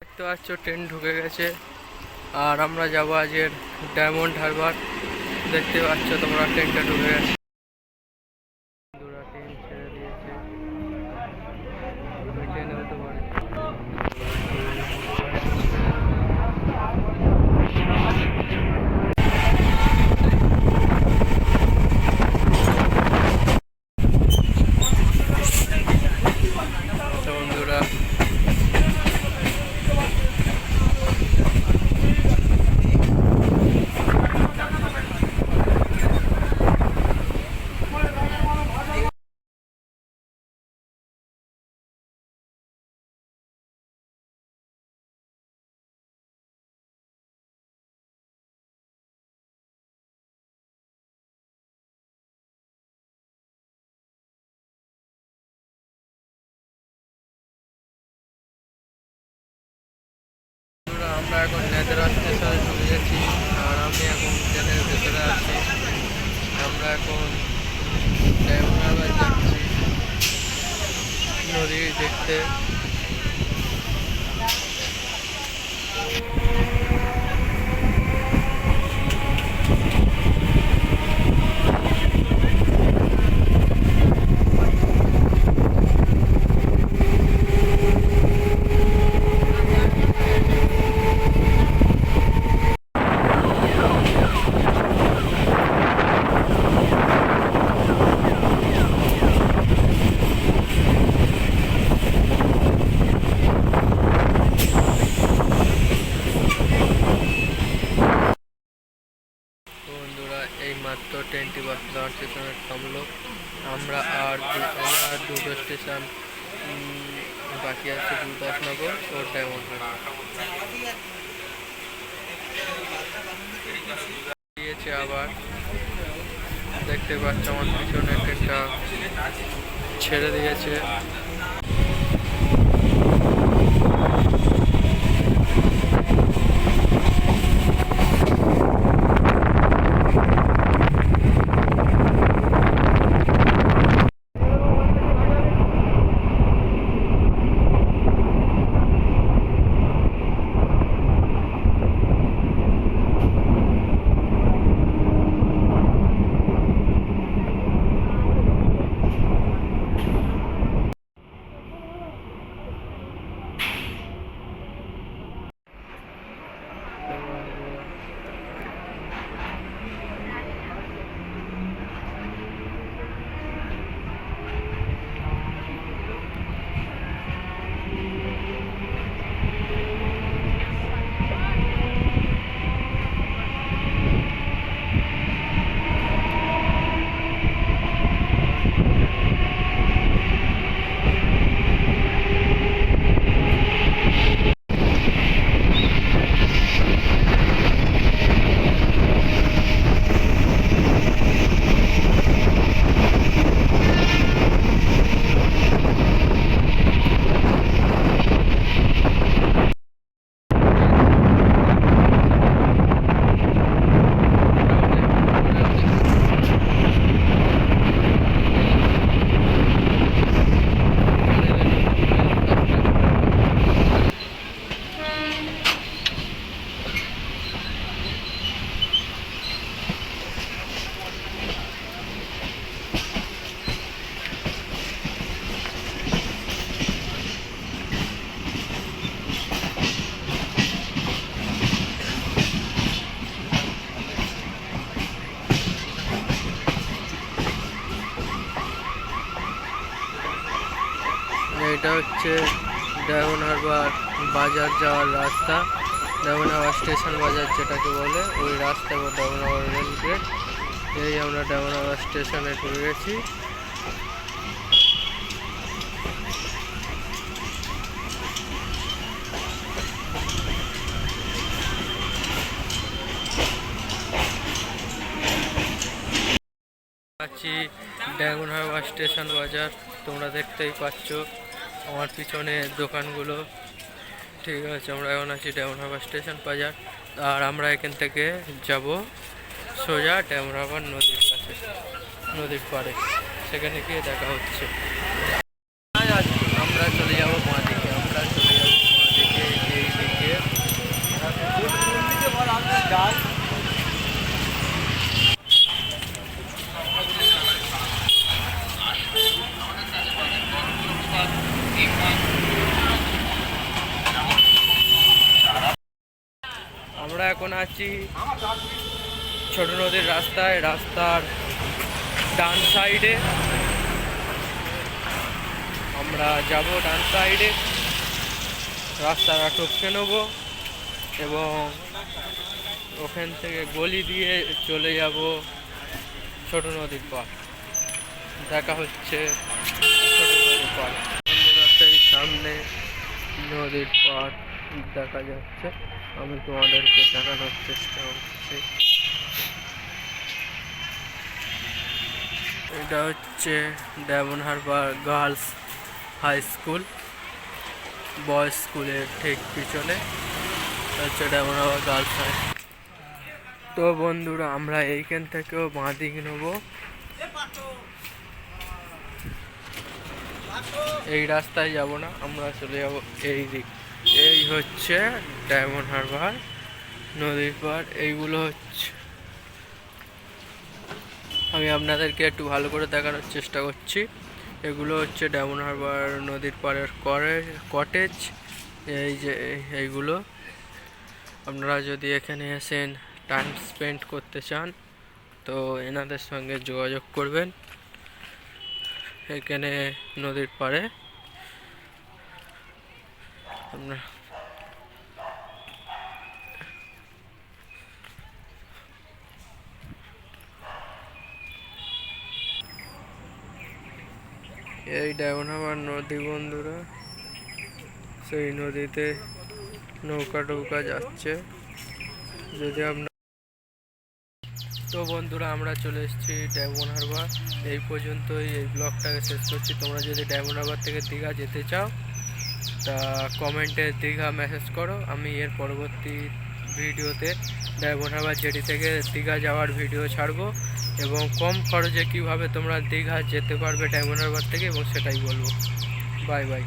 দেখতে পাচ্ছ ট্রেন ঢুকে গেছে আর আমরা যাবো আজকের ডায়মন্ড হারবার। দেখতে পাচ্ছ তোমরা ট্রেনটা ঢুকে গেছে, ট্রেন ছেড়ে দিয়েছে, ট্রেনে উঠতে পারে। বন্ধুরা আমরা এখন নেদারা স্টেশনে ঢুকে গেছি আর আমি এখন ট্রেনের ভেতরে আছি। আমরা এখন ডায়মন্ড হারবার যাচ্ছি নদী দেখতে। বন্ধুরা এই মাত্র ট্রেনটি বাসুদেব স্টেশনে থামলো। আমরা আর দুটো স্টেশন বাকি আছে, গুরুদাসনগর ও ডায়মন্ড হারবার দিয়েছে। আবার দেখতে পাচ্ছ আমার পিছনে ট্রেনটা ছেড়ে দিয়েছে। এটা হচ্ছে ডায়মন্ড হারবার বাজার যাওয়ার রাস্তা। ডায়মন্ড হারবার স্টেশন বাজার যেটাকে বলে, ওই রাস্তা বা ডায়মন্ড হারবার রেল গেট। এই আমরা ডায়মন্ড হারবার স্টেশনে ঢুকে গেছি। আছি ডায়মন্ড হারবার স্টেশন বাজার, তোমরা দেখতেই পাচ্ছ আমার পিছনে দোকানগুলো। ঠিক আছে, আমরা এখন আছি ডায়মন্ড হারবার স্টেশন বাজার আর আমরা এখান থেকে যাব সোজা ডায়মন্ড হারবার নদীর কাছে, নদীর পাড়ে, সেখানে গিয়ে দেখা হচ্ছে। আমরা চলে যাব বাঁ দিকে, এই ডাল। আমরা এখন আছি ছোট নদীর রাস্তায়, রাস্তার ডান সাইডে। আমরা যাব ডান সাইডে, রাস্তাটা টপকে নেব এবং ওখান থেকে গলি দিয়ে চলে যাব ছোট নদীর পার। দেখা হচ্ছে ছোট নদীর পার। রাস্তার সামনে নদীর পার দেখা যাচ্ছে, আমি তোমাদেরকে দেখানোর চেষ্টা করছি। এটা হচ্ছে Diamond Harbour girls high school, boys স্কুলের ঠিক পিছনে হচ্ছে ডায়মন্ড হারবার গার্লস হাই। তো বন্ধুরা, আমরা এইখান থেকেও বাঁ দিক নেব, এই রাস্তায় যাব না, আমরা চলে যাব এই দিক। এই হচ্ছে ডায়মন্ড হারবার নদীর পার। এইগুলো হচ্ছে, আমি আপনাদেরকে একটু ভালো করে দেখানোর চেষ্টা করছি। এগুলো হচ্ছে ডায়মন্ড হারবার নদীর পাড়ের কটেজ। এই যে এইগুলো, আপনারা যদি এখানে এসেন টাইম স্পেন্ড করতে চান তো এনাদের সঙ্গে যোগাযোগ করবেন। এখানে নদীর পাড়ে আমরা এই ডায়মন্ড হারবার নদী বন্ধুরা, সেই নদীতে নৌকা টৌকা যাচ্ছে। যদি আপনার তো বন্ধুরা, আমরা চলে এসেছি ডায়মন্ড হারবার। এই পর্যন্তই এই ব্লগটাকে শেষ করছি। তোমরা যদি ডায়মন্ড হারবার থেকে দীঘা যেতে চাও তা কমেন্টে দীঘা মেসেজ করো, আমি এর পরবর্তী ভিডিওতে ডায়মন্ড হারবার জেটি থেকে দীঘা যাওয়ার ভিডিও ছাড়বো এবং কম খরচে কিভাবে তোমরা দীঘা যেতে পারবে ডায়মন্ড হারবার থেকে, এবং সেটাই বলবো। Bye bye.